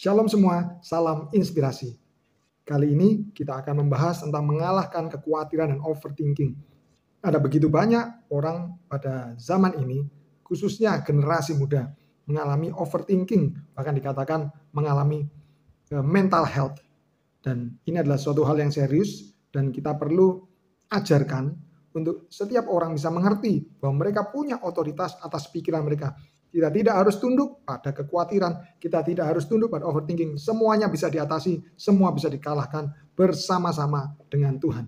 Shalom semua, salam inspirasi. Kali ini kita akan membahas tentang mengalahkan kekhawatiran dan overthinking. Ada begitu banyak orang pada zaman ini, khususnya generasi muda, mengalami overthinking, bahkan dikatakan mengalami mental health. Dan ini adalah suatu hal yang serius dan kita perlu ajarkan untuk setiap orang bisa mengerti bahwa mereka punya otoritas atas pikiran mereka. Kita tidak harus tunduk pada kekhawatiran, kita tidak harus tunduk pada overthinking. Semuanya bisa diatasi, semua bisa dikalahkan bersama-sama dengan Tuhan.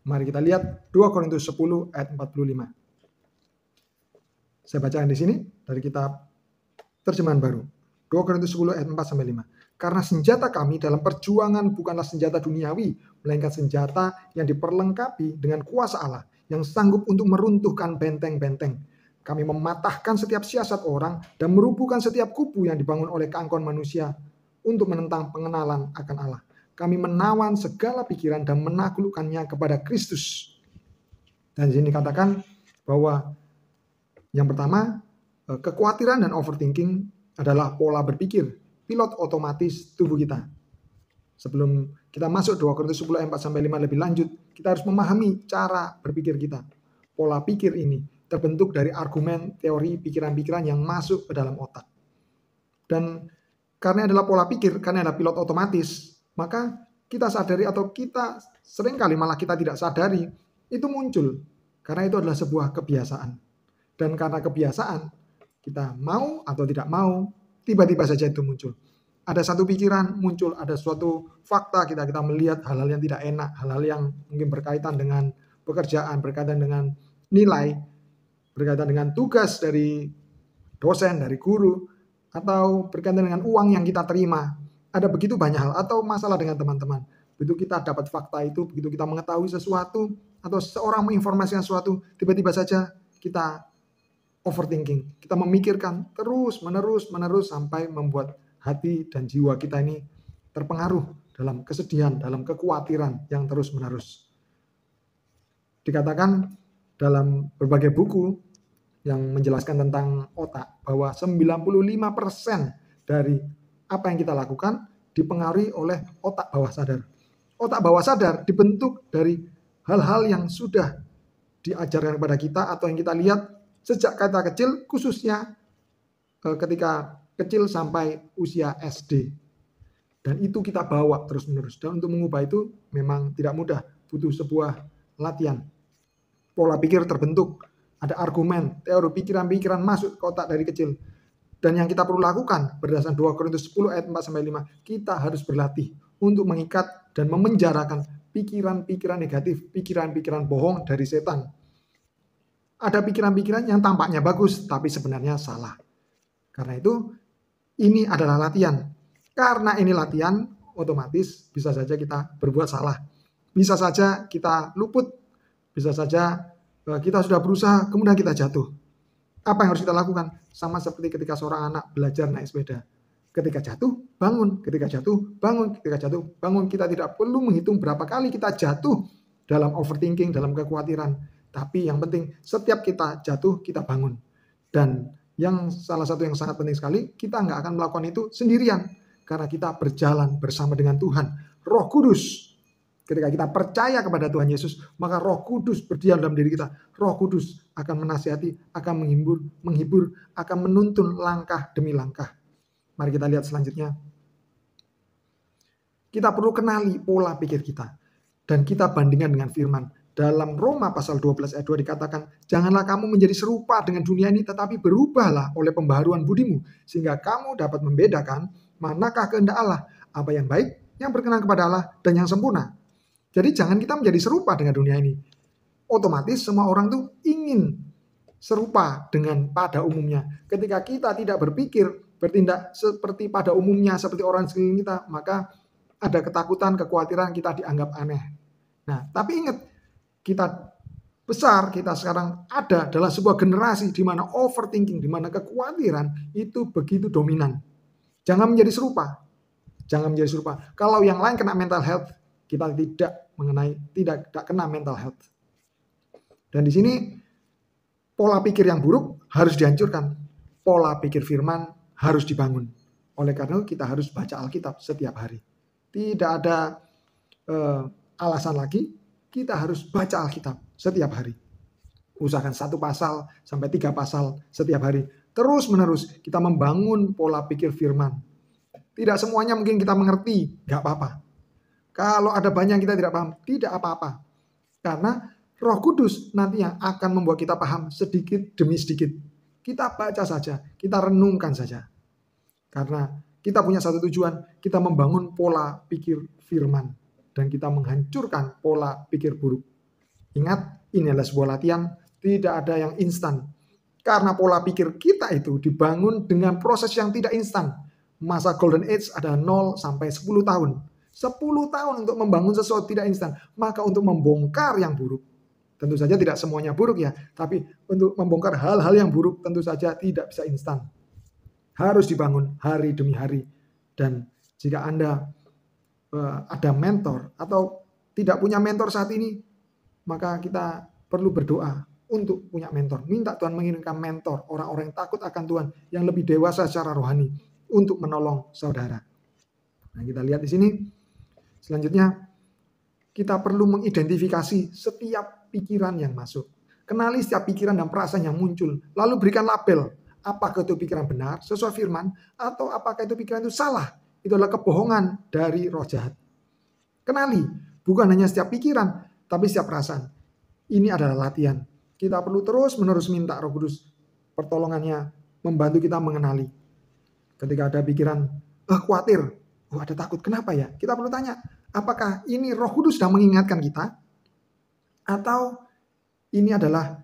Mari kita lihat 2 Korintus 10 ayat 45. Saya bacakan di sini dari kitab terjemahan baru. 2 Korintus 10 ayat 4 sampai 5. Karena senjata kami dalam perjuangan bukanlah senjata duniawi, melainkan senjata yang diperlengkapi dengan kuasa Allah yang sanggup untuk meruntuhkan benteng-benteng. Kami mematahkan setiap siasat orang dan merubuhkan setiap kubu yang dibangun oleh keangkuhan manusia untuk menentang pengenalan akan Allah. Kami menawan segala pikiran dan menaklukkannya kepada Kristus. Dan di sini dikatakan bahwa yang pertama, kekhawatiran dan overthinking adalah pola berpikir, pilot otomatis tubuh kita. Sebelum kita masuk 2 Korintus 10 ayat 4 sampai 5 lebih lanjut, kita harus memahami cara berpikir kita. Pola pikir ini terbentuk dari argumen, teori, pikiran-pikiran yang masuk ke dalam otak. Dan karena adalah pola pikir, karena adalah pilot otomatis, maka kita sadari atau kita seringkali malah kita tidak sadari, itu muncul. Karena itu adalah sebuah kebiasaan. Dan karena kebiasaan, kita mau atau tidak mau, tiba-tiba saja itu muncul. Ada satu pikiran muncul, ada suatu fakta, kita melihat hal-hal yang tidak enak, hal-hal yang mungkin berkaitan dengan pekerjaan, berkaitan dengan nilai, berkaitan dengan tugas dari dosen, dari guru, atau berkaitan dengan uang yang kita terima. Ada begitu banyak hal, atau masalah dengan teman-teman. Begitu kita dapat fakta itu, begitu kita mengetahui sesuatu, atau seorang menginformasikan sesuatu, tiba-tiba saja kita overthinking. Kita memikirkan terus menerus sampai membuat hati dan jiwa kita ini terpengaruh dalam kesedihan, dalam kekhawatiran yang terus menerus. Dikatakan dalam berbagai buku yang menjelaskan tentang otak bahwa 95% dari apa yang kita lakukan dipengaruhi oleh otak bawah sadar. Otak bawah sadar dibentuk dari hal-hal yang sudah diajarkan kepada kita atau yang kita lihat sejak kita kecil, khususnya ketika kecil sampai usia SD. Dan itu kita bawa terus-menerus. Dan untuk mengubah itu memang tidak mudah, butuh sebuah latihan. Pola pikir terbentuk, ada argumen, teori, pikiran-pikiran masuk ke otak dari kecil. Dan yang kita perlu lakukan berdasarkan 2 Korintus 10 ayat 4 sampai 5, kita harus berlatih untuk mengikat dan memenjarakan pikiran-pikiran negatif, pikiran-pikiran bohong dari setan. Ada pikiran-pikiran yang tampaknya bagus, tapi sebenarnya salah. Karena itu, ini adalah latihan. Karena ini latihan, otomatis bisa saja kita berbuat salah. Bisa saja kita luput. Bisa saja kita sudah berusaha, kemudian kita jatuh. Apa yang harus kita lakukan? Sama seperti ketika seorang anak belajar naik sepeda. Ketika jatuh, bangun. Ketika jatuh, bangun. Ketika jatuh, bangun. Kita tidak perlu menghitung berapa kali kita jatuh dalam overthinking, dalam kekhawatiran. Tapi yang penting, setiap kita jatuh, kita bangun. Dan yang salah satu yang sangat penting sekali, kita nggak akan melakukan itu sendirian. Karena kita berjalan bersama dengan Tuhan. Roh Kudus. Ketika kita percaya kepada Tuhan Yesus, maka Roh Kudus berdiam dalam diri kita. Roh Kudus akan menasihati, akan menghibur, akan menuntun langkah demi langkah. Mari kita lihat selanjutnya. Kita perlu kenali pola pikir kita. Dan kita bandingkan dengan firman. Dalam Roma pasal 12 ayat 2 dikatakan, janganlah kamu menjadi serupa dengan dunia ini, tetapi berubahlah oleh pembaharuan budimu, sehingga kamu dapat membedakan manakah kehendak Allah, apa yang baik, yang berkenan kepada Allah, dan yang sempurna. Jadi jangan kita menjadi serupa dengan dunia ini. Otomatis semua orang tuh ingin serupa dengan pada umumnya. Ketika kita tidak berpikir, bertindak seperti pada umumnya, seperti orang sekeliling kita, maka ada ketakutan, kekhawatiran, kita dianggap aneh. Nah, tapi ingat, kita besar, kita sekarang ada adalah sebuah generasi di mana overthinking, di mana kekhawatiran itu begitu dominan. Jangan menjadi serupa. Jangan menjadi serupa. Kalau yang lain kena mental health, kita tidak kena mental health. Dan di sini pola pikir yang buruk harus dihancurkan. Pola pikir firman harus dibangun. Oleh karena itu kita harus baca Alkitab setiap hari. Tidak ada alasan lagi, kita harus baca Alkitab setiap hari. Usahakan 1 pasal sampai 3 pasal setiap hari. Terus menerus kita membangun pola pikir firman. Tidak semuanya mungkin kita mengerti, nggak apa-apa. Kalau ada banyak yang kita tidak paham, tidak apa-apa. Karena Roh Kudus nanti yang akan membuat kita paham sedikit demi sedikit. Kita baca saja, kita renungkan saja. Karena kita punya satu tujuan, kita membangun pola pikir firman. Dan kita menghancurkan pola pikir buruk. Ingat, ini adalah sebuah latihan, tidak ada yang instan. Karena pola pikir kita itu dibangun dengan proses yang tidak instan. Masa Golden Age ada 0 sampai 10 tahun. 10 tahun untuk membangun sesuatu tidak instan. Maka untuk membongkar yang buruk, tentu saja tidak semuanya buruk ya. Tapi untuk membongkar hal-hal yang buruk tentu saja tidak bisa instan. Harus dibangun hari demi hari. Dan jika Anda ada mentor atau tidak punya mentor saat ini, maka kita perlu berdoa untuk punya mentor. Minta Tuhan mengirimkan mentor, orang-orang yang takut akan Tuhan, yang lebih dewasa secara rohani untuk menolong saudara. Nah, kita lihat di sini. Selanjutnya, kita perlu mengidentifikasi setiap pikiran yang masuk. Kenali setiap pikiran dan perasaan yang muncul. Lalu berikan label. Apakah itu pikiran benar, sesuai firman, atau apakah itu pikiran itu salah. Itu adalah kebohongan dari roh jahat. Kenali, bukan hanya setiap pikiran, tapi setiap perasaan. Ini adalah latihan. Kita perlu terus-menerus minta Roh Kudus pertolongannya, membantu kita mengenali. Ketika ada pikiran, khawatir, ada takut, kenapa ya? Kita perlu tanya, apakah ini Roh Kudus sedang mengingatkan kita? Atau ini adalah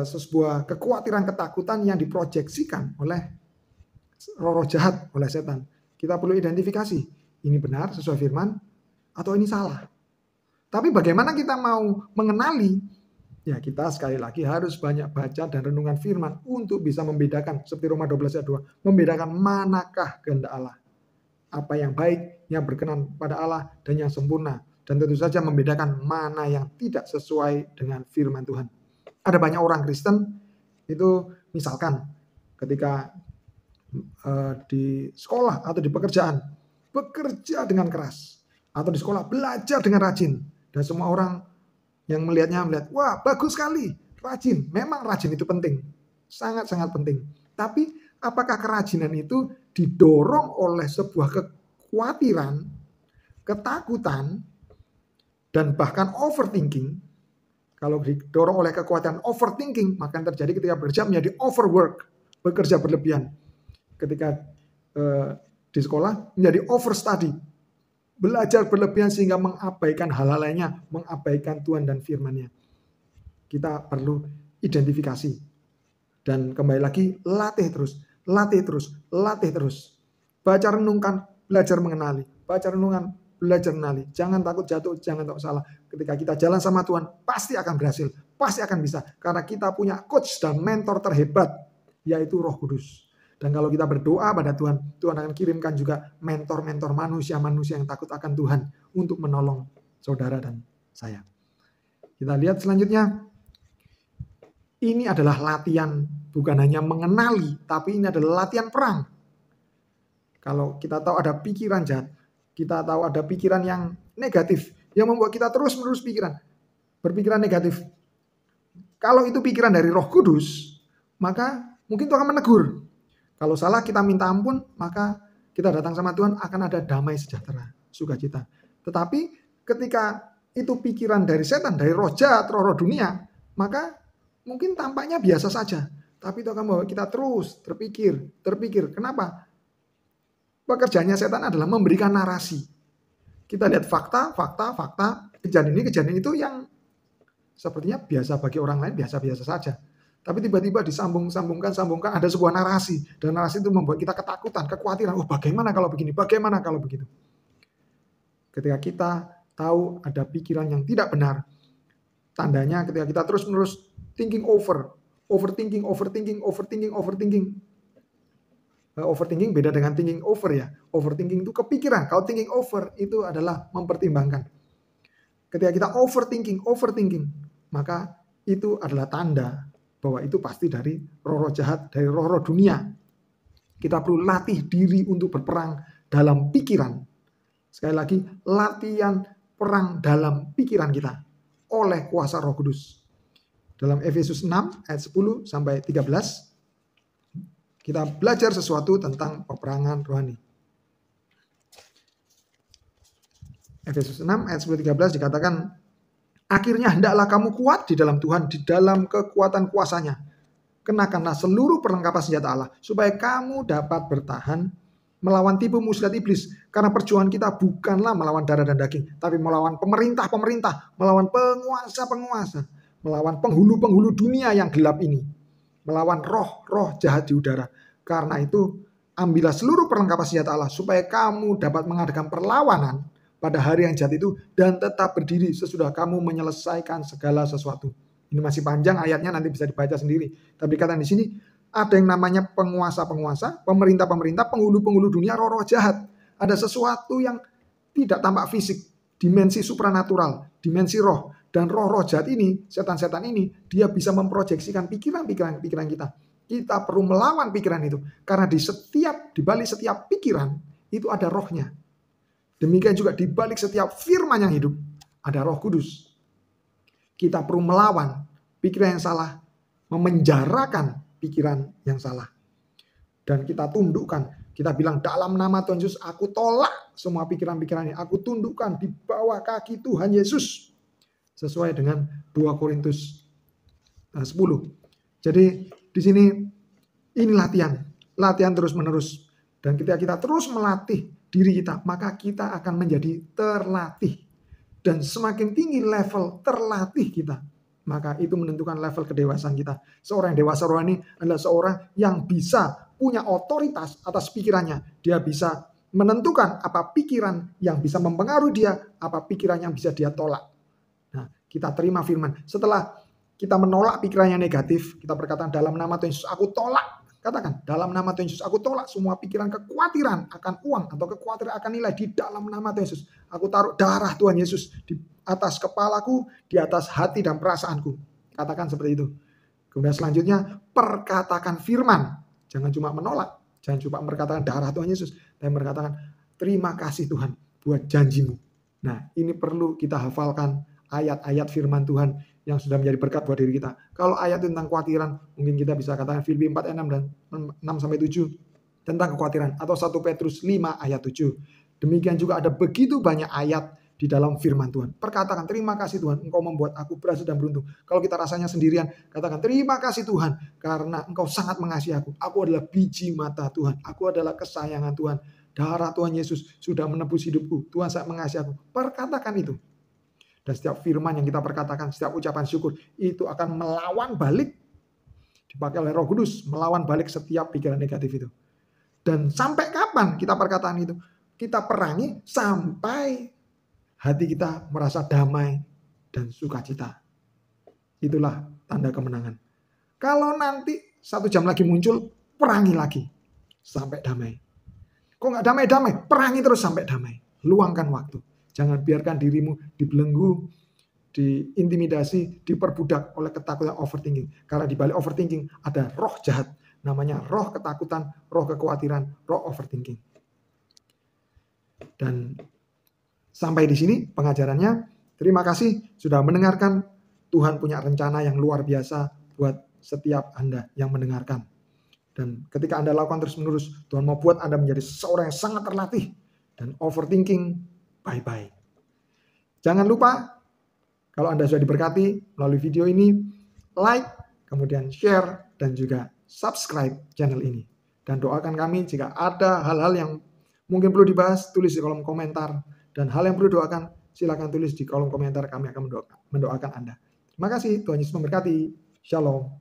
sebuah kekhawatiran, ketakutan yang diproyeksikan oleh roh jahat, oleh setan. Kita perlu identifikasi, ini benar sesuai firman, atau ini salah. Tapi bagaimana kita mau mengenali? Ya, kita sekali lagi harus banyak baca dan renungan firman untuk bisa membedakan, seperti Roma 12 ayat 2, membedakan manakah kehendak Allah. Apa yang baik, yang berkenan pada Allah, dan yang sempurna. Dan tentu saja membedakan mana yang tidak sesuai dengan firman Tuhan. Ada banyak orang Kristen, itu misalkan ketika di sekolah atau di pekerjaan, bekerja dengan keras. Atau di sekolah belajar dengan rajin. Dan semua orang yang melihatnya melihat, wah bagus sekali, rajin. Memang rajin itu penting, sangat-sangat penting. Tapi apakah kerajinan itu didorong oleh sebuah kekhawatiran, ketakutan, dan bahkan overthinking? Kalau didorong oleh kekhawatiran overthinking, maka yang terjadi ketika bekerja menjadi overwork, bekerja berlebihan. Ketika di sekolah menjadi overstudy, belajar berlebihan sehingga mengabaikan hal-hal lainnya, mengabaikan Tuhan dan firman-Nya. Kita perlu identifikasi. Dan kembali lagi, latih terus, latih terus, latih terus. Baca renungkan, belajar mengenali. Baca renungan, belajar mengenali. Jangan takut jatuh, jangan takut salah. Ketika kita jalan sama Tuhan, pasti akan berhasil, pasti akan bisa. Karena kita punya coach dan mentor terhebat, yaitu Roh Kudus. Dan kalau kita berdoa pada Tuhan, Tuhan akan kirimkan juga mentor-mentor manusia-manusia yang takut akan Tuhan untuk menolong saudara dan saya. Kita lihat selanjutnya. Ini adalah latihan, bukan hanya mengenali, tapi ini adalah latihan perang. Kalau kita tahu ada pikiran jahat, kita tahu ada pikiran yang negatif, yang membuat kita terus-menerus berpikiran negatif. Kalau itu pikiran dari Roh Kudus, maka mungkin Tuhan akan menegur. Kalau salah kita minta ampun, maka kita datang sama Tuhan akan ada damai sejahtera, sukacita. Tetapi ketika itu pikiran dari setan, dari roh jahat, roh dunia, maka mungkin tampaknya biasa saja. Tapi itu akan membawa kita terus terpikir. Kenapa? Pekerjaannya setan adalah memberikan narasi. Kita lihat fakta, kejadian itu yang sepertinya biasa bagi orang lain, biasa-biasa saja. Tapi tiba-tiba disambungkan, ada sebuah narasi. Dan narasi itu membuat kita ketakutan, kekhawatiran. Bagaimana kalau begini? Bagaimana kalau begitu? Ketika kita tahu ada pikiran yang tidak benar, tandanya ketika kita terus-menerus overthinking. Overthinking beda dengan thinking over ya. Overthinking itu kepikiran. Kalau thinking over itu adalah mempertimbangkan. Ketika kita overthinking, maka itu adalah tanda bahwa itu pasti dari roh-roh jahat, dari roh-roh dunia. Kita perlu latih diri untuk berperang dalam pikiran. Sekali lagi, latihan perang dalam pikiran kita oleh kuasa Roh Kudus. Dalam Efesus 6 ayat 10 sampai 13, kita belajar sesuatu tentang peperangan rohani. Efesus 6 ayat 10-13 dikatakan, akhirnya hendaklah kamu kuat di dalam Tuhan, di dalam kekuatan kuasanya. Kenakanlah seluruh perlengkapan senjata Allah, supaya kamu dapat bertahan melawan tipu muslihat iblis. Karena perjuangan kita bukanlah melawan darah dan daging, tapi melawan pemerintah-pemerintah, melawan penguasa-penguasa, melawan penghulu-penghulu dunia yang gelap ini, melawan roh-roh jahat di udara. Karena itu, ambillah seluruh perlengkapan senjata Allah, supaya kamu dapat mengadakan perlawanan pada hari yang jahat itu dan tetap berdiri sesudah kamu menyelesaikan segala sesuatu. Ini masih panjang ayatnya, nanti bisa dibaca sendiri. Tapi dikatakan di sini ada yang namanya penguasa-penguasa, pemerintah-pemerintah, penghulu-penghulu dunia, roh-roh jahat. Ada sesuatu yang tidak tampak fisik, dimensi supranatural, dimensi roh. Dan roh-roh jahat ini, setan-setan ini, dia bisa memproyeksikan pikiran-pikiran kita. Kita perlu melawan pikiran itu. Karena di balik setiap pikiran, itu ada rohnya. Demikian juga di balik setiap firman yang hidup, ada Roh Kudus. Kita perlu melawan pikiran yang salah, memenjarakan pikiran yang salah. Dan kita tundukkan, kita bilang dalam nama Tuhan Yesus, aku tolak semua pikiran-pikiran ini. Aku tundukkan di bawah kaki Tuhan Yesus. Sesuai dengan 2 Korintus 10. Jadi di sini ini latihan terus menerus. Dan ketika kita terus melatih diri kita, maka kita akan menjadi terlatih. Dan semakin tinggi level terlatih kita, maka itu menentukan level kedewasaan kita. Seorang yang dewasa rohani adalah seorang yang bisa punya otoritas atas pikirannya. Dia bisa menentukan apa pikiran yang bisa mempengaruhi dia, apa pikiran yang bisa dia tolak. Nah, kita terima firman. Setelah kita menolak pikiran yang negatif, kita berkata dalam nama Tuhan Yesus aku tolak. Katakan, dalam nama Tuhan Yesus, aku tolak semua pikiran kekhawatiran akan uang atau kekhawatiran akan nilai di dalam nama Tuhan Yesus. Aku taruh darah Tuhan Yesus di atas kepalaku, di atas hati dan perasaanku. Katakan seperti itu. Kemudian selanjutnya, perkatakan firman. Jangan cuma menolak, jangan cuma berkatakan darah Tuhan Yesus, tapi berkatakan, terima kasih Tuhan buat janjimu. Nah, ini perlu kita hafalkan ayat-ayat firman Tuhan yang sudah menjadi berkat buat diri kita. Kalau ayat tentang kekhawatiran, mungkin kita bisa katakan Filipi 4 ayat 6 dan 6-7 tentang kekhawatiran, atau 1 Petrus 5 ayat 7. Demikian juga ada begitu banyak ayat di dalam firman Tuhan. Perkatakan terima kasih Tuhan, Engkau membuat aku berhasil dan beruntung. Kalau kita rasanya sendirian, katakan terima kasih Tuhan karena Engkau sangat mengasihi aku. Aku adalah biji mata Tuhan, aku adalah kesayangan Tuhan. Darah Tuhan Yesus sudah menebus hidupku. Tuhan sangat mengasihi aku. Perkatakan itu. Dan setiap firman yang kita perkatakan, setiap ucapan syukur, itu akan melawan balik, dipakai oleh Roh Kudus, melawan balik setiap pikiran negatif itu. Dan sampai kapan kita perkataan itu? Kita perangi sampai hati kita merasa damai dan sukacita. Itulah tanda kemenangan. Kalau nanti 1 jam lagi muncul, perangi lagi sampai damai. Kok nggak damai-damai? Perangi terus sampai damai. Luangkan waktu. Jangan biarkan dirimu dibelenggu, diintimidasi, diperbudak oleh ketakutan overthinking. Karena di balik overthinking ada roh jahat. Namanya roh ketakutan, roh kekhawatiran, roh overthinking. Dan sampai di sini pengajarannya. Terima kasih sudah mendengarkan. Tuhan punya rencana yang luar biasa buat setiap Anda yang mendengarkan. Dan ketika Anda lakukan terus-menerus, Tuhan mau buat Anda menjadi seorang yang sangat terlatih. Dan overthinking, bye-bye. Jangan lupa, kalau Anda sudah diberkati melalui video ini, like, kemudian share, dan juga subscribe channel ini. Dan doakan kami jika ada hal-hal yang mungkin perlu dibahas, tulis di kolom komentar. Dan hal yang perlu doakan, silakan tulis di kolom komentar, kami akan mendoakan Anda. Terima kasih, Tuhan Yesus memberkati. Shalom.